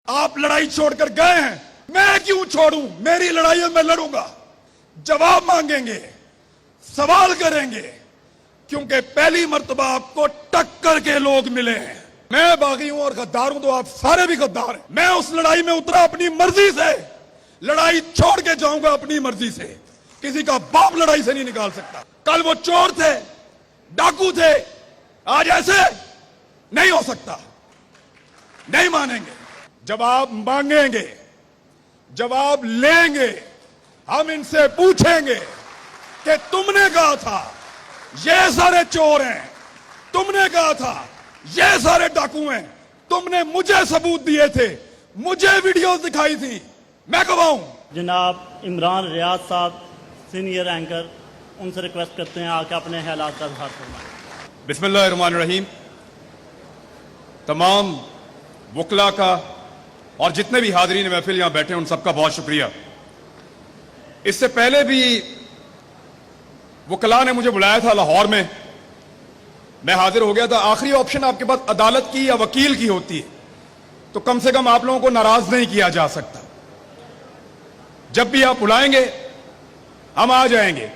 आप लड़ाई छोड़कर गए हैं, मैं क्यों छोड़ूं? मेरी लड़ाई में मैं लड़ूंगा, जवाब मांगेंगे, सवाल करेंगे, क्योंकि पहली मर्तबा आपको टक्कर के लोग मिले हैं। मैं बागी हूं और गद्दार हूं तो आप सारे भी गद्दार हैं। मैं उस लड़ाई में उतरा अपनी मर्जी से, लड़ाई छोड़ के जाऊंगा अपनी मर्जी से। किसी का बाप लड़ाई से नहीं निकाल सकता। कल वो चोर थे, डाकू थे, आज ऐसे नहीं हो सकता। नहीं मानेंगे, जवाब मांगेंगे, जवाब लेंगे। हम इनसे पूछेंगे कि तुमने कहा था ये सारे चोर हैं, तुमने कहा था ये सारे डाकू हैं, तुमने मुझे सबूत दिए थे, मुझे वीडियोस दिखाई थी, मैं गवाहूं। जनाब इमरान रियाज साहब सीनियर एंकर, उनसे रिक्वेस्ट करते हैं आके अपने हालात का इजहार फरमाएं। बिस्मिल्लाहिर्रहमानिर्रहीम। तमाम वकला का और जितने भी हाज़रीन महफिल यहां बैठे हैं उन सबका बहुत शुक्रिया। इससे पहले भी वकला ने मुझे बुलाया था लाहौर में, मैं हाजिर हो गया था। आखिरी ऑप्शन आपके पास अदालत की या वकील की होती है, तो कम से कम आप लोगों को नाराज नहीं किया जा सकता। जब भी आप बुलाएंगे हम आ जाएंगे,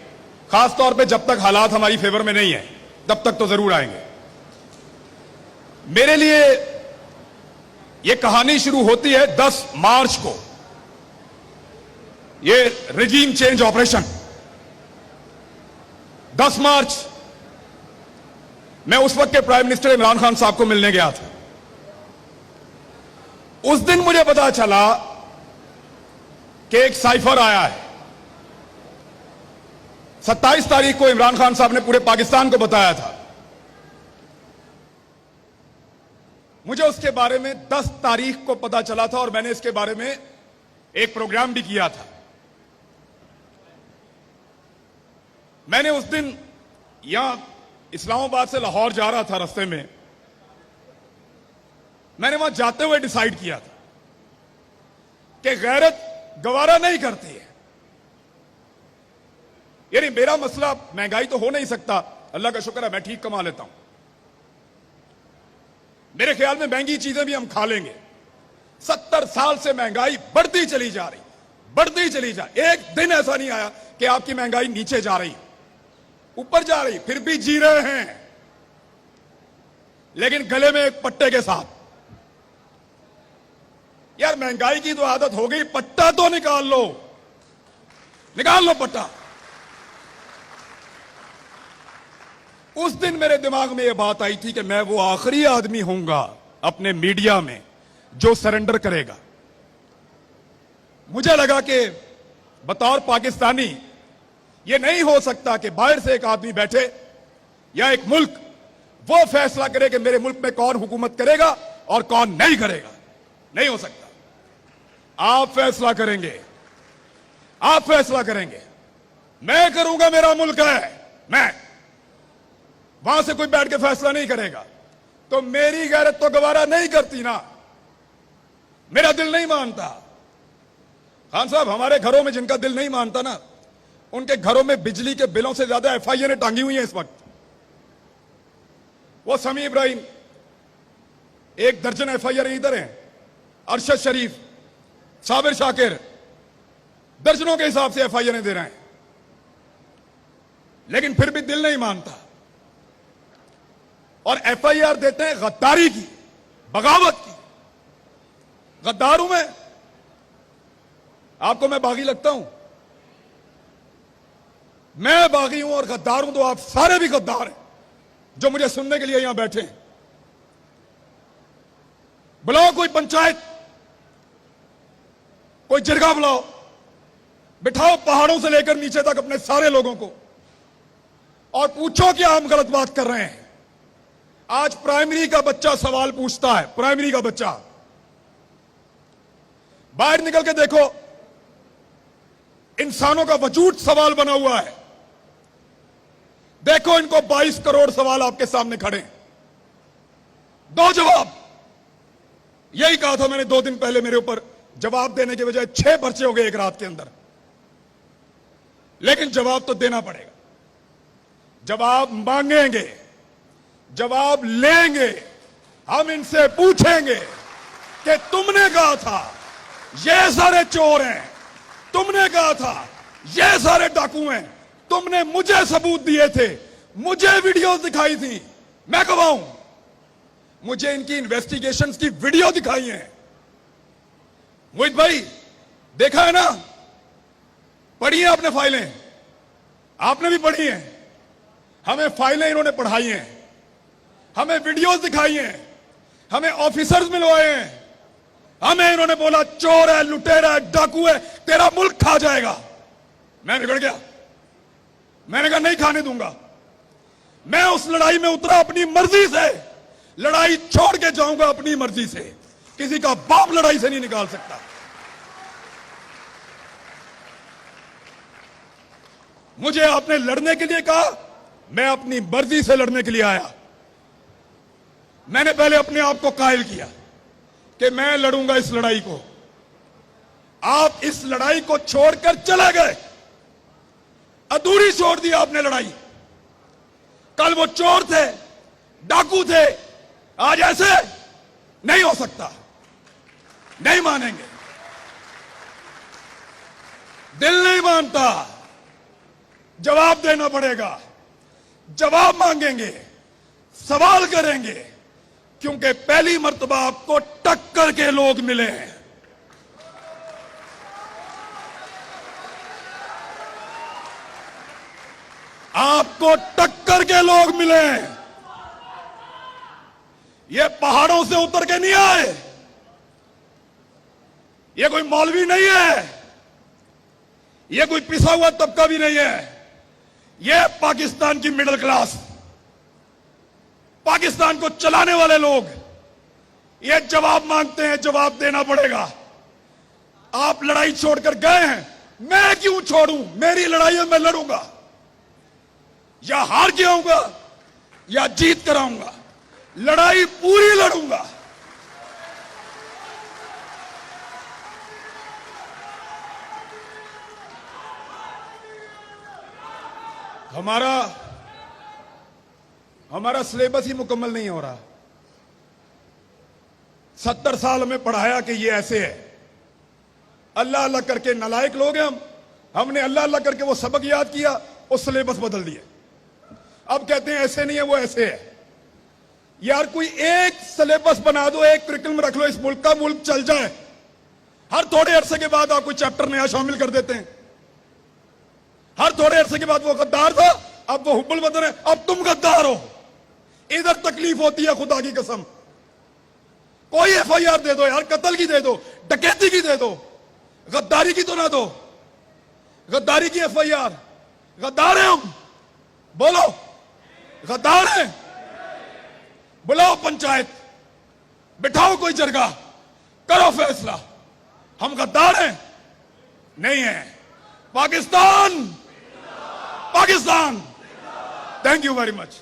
खास तौर पे जब तक हालात हमारी फेवर में नहीं है तब तक तो जरूर आएंगे। मेरे लिए यह कहानी शुरू होती है 10 मार्च को, यह रिजीम चेंज ऑपरेशन। 10 मार्च मैं उस वक्त के प्राइम मिनिस्टर इमरान खान साहब को मिलने गया था। उस दिन मुझे पता चला कि एक साइफर आया है। 27 तारीख को इमरान खान साहब ने पूरे पाकिस्तान को बताया था। मुझे उसके बारे में 10 तारीख को पता चला था और मैंने इसके बारे में एक प्रोग्राम भी किया था। मैंने उस दिन यहां इस्लामाबाद से लाहौर जा रहा था, रास्ते में मैंने वहां जाते हुए डिसाइड किया था कि गैरत गवारा नहीं करती है। यानी मेरा मसला महंगाई तो हो नहीं सकता, अल्लाह का शुक्र है मैं ठीक कमा लेता हूं। मेरे ख्याल में महंगी चीजें भी हम खा लेंगे। 70 साल से महंगाई बढ़ती चली जा रही, बढ़ती चली जा रही। एक दिन ऐसा नहीं आया कि आपकी महंगाई नीचे जा रही, ऊपर जा रही, फिर भी जी रहे हैं, लेकिन गले में एक पट्टे के साथ। यार महंगाई की तो आदत हो गई, पट्टा तो निकाल लो, निकाल लो पट्टा। उस दिन मेरे दिमाग में यह बात आई थी कि मैं वो आखिरी आदमी होऊंगा अपने मीडिया में जो सरेंडर करेगा। मुझे लगा कि बतौर पाकिस्तानी यह नहीं हो सकता कि बाहर से एक आदमी बैठे या एक मुल्क वो फैसला करे कि मेरे मुल्क में कौन हुकूमत करेगा और कौन नहीं करेगा। नहीं हो सकता। आप फैसला करेंगे, आप फैसला करेंगे, मैं करूंगा, मेरा मुल्क है, मैं। वहां से कोई बैठ के फैसला नहीं करेगा। तो मेरी गैरत तो गवारा नहीं करती ना, मेरा दिल नहीं मानता। खान साहब, हमारे घरों में जिनका दिल नहीं मानता ना, उनके घरों में बिजली के बिलों से ज्यादा एफआईआर टांगी हुई हैं इस वक्त। वो समी इब्राहिम, 1 दर्जन एफआईआर इधर हैं, अरशद शरीफ, साबिर शाकिर, दर्जनों के हिसाब से एफआईआर दे रहे हैं, लेकिन फिर भी दिल नहीं मानता। और एफआईआर देते हैं गद्दारी की, बगावत की। गद्दार हूं मैं? आपको मैं बागी लगता हूं? मैं बागी हूं और गद्दार हूं तो आप सारे भी गद्दार हैं जो मुझे सुनने के लिए यहां बैठे हैं। बुलाओ कोई पंचायत, कोई जिरगा बुलाओ, बिठाओ पहाड़ों से लेकर नीचे तक अपने सारे लोगों को और पूछो कि हम गलत बात कर रहे हैं। आज प्राइमरी का बच्चा सवाल पूछता है, प्राइमरी का बच्चा। बाहर निकल के देखो, इंसानों का वजूद सवाल बना हुआ है। देखो इनको 22 करोड़ सवाल आपके सामने खड़े हैं, दो जवाब। यही कहा था मैंने 2 दिन पहले, मेरे ऊपर जवाब देने के बजाय 6 पर्चे हो गए एक रात के अंदर। लेकिन जवाब तो देना पड़ेगा, जवाब मांगेंगे, जवाब लेंगे। हम इनसे पूछेंगे कि तुमने कहा था ये सारे चोर हैं, तुमने कहा था ये सारे डाकू हैं, तुमने मुझे सबूत दिए थे, मुझे वीडियोस दिखाई थी, मैं गवाहूं, मुझे इनकी इन्वेस्टिगेशंस की वीडियो दिखाई है। मोहित भाई देखा है ना, पढ़ी है आपने फाइलें, आपने भी पढ़ी हैं, हमें फाइलें इन्होंने पढ़ाई हैं, हमें वीडियोस दिखाई हैं, हमें ऑफिसर्स मिलवाए हैं, हमें इन्होंने बोला चोर है, लुटेरा है, डाकू है, तेरा मुल्क खा जाएगा। मैं बिगड़ गया, मैंने कहा नहीं खाने दूंगा। मैं उस लड़ाई में उतरा अपनी मर्जी से, लड़ाई छोड़ के जाऊंगा अपनी मर्जी से, किसी का बाप लड़ाई से नहीं निकाल सकता। मुझे आपने लड़ने के लिए कहा, मैं अपनी मर्जी से लड़ने के लिए आया। मैंने पहले अपने आप को कायल किया कि मैं लड़ूंगा इस लड़ाई को। आप इस लड़ाई को छोड़कर चले गए, अधूरी छोड़ दी आपने लड़ाई। कल वो चोर थे, डाकू थे, आज ऐसे नहीं हो सकता, नहीं मानेंगे, दिल नहीं मानता, जवाब देना पड़ेगा, जवाब मांगेंगे, सवाल करेंगे, क्योंकि पहली मर्तबा आपको टक्कर के लोग मिले हैं। आपको टक्कर के लोग मिले हैं। ये पहाड़ों से उतर के नहीं आए, ये कोई मौलवी नहीं है, ये कोई पिसा हुआ तबका भी नहीं है, ये पाकिस्तान की मिडिल क्लास, पाकिस्तान को चलाने वाले लोग, ये जवाब मांगते हैं, जवाब देना पड़ेगा। आप लड़ाई छोड़कर गए हैं, मैं क्यों छोड़ूं, मेरी लड़ाई है, मैं लड़ूंगा, या हार के आऊंगा या जीत कर आऊंगा, लड़ाई पूरी लड़ूंगा। हमारा सिलेबस ही मुकम्मल नहीं हो रहा। 70 साल हमें पढ़ाया कि ये ऐसे है, अल्लाह अल्लाह करके नालायक लोग हैं हमने अल्लाह अल्लाह करके वो सबक याद किया और सिलेबस बदल दिए। अब कहते हैं ऐसे नहीं है, वो ऐसे है। यार कोई एक सिलेबस बना दो, एक करिकुलम रख लो, इस मुल्क का, मुल्क चल जाए। हर थोड़े अरसे के बाद आप कोई चैप्टर नया शामिल कर देते हैं। हर थोड़े अरसे के बाद वो गद्दार था, अब वो हुब्बुल वतन है, अब तुम गद्दार हो। इधर तकलीफ होती है, खुदा की कसम। कोई FIR दे दो यार, कत्ल की दे दो, डकैती की दे दो, गद्दारी की तो ना दो। गद्दारी की FIR, गद्दार हैं हम, बोलो गद्दार हैं, बुलाओ पंचायत, बिठाओ कोई जरगा, करो फैसला, हम गद्दार हैं नहीं है। Pakistan, Pakistan. Thank you very much.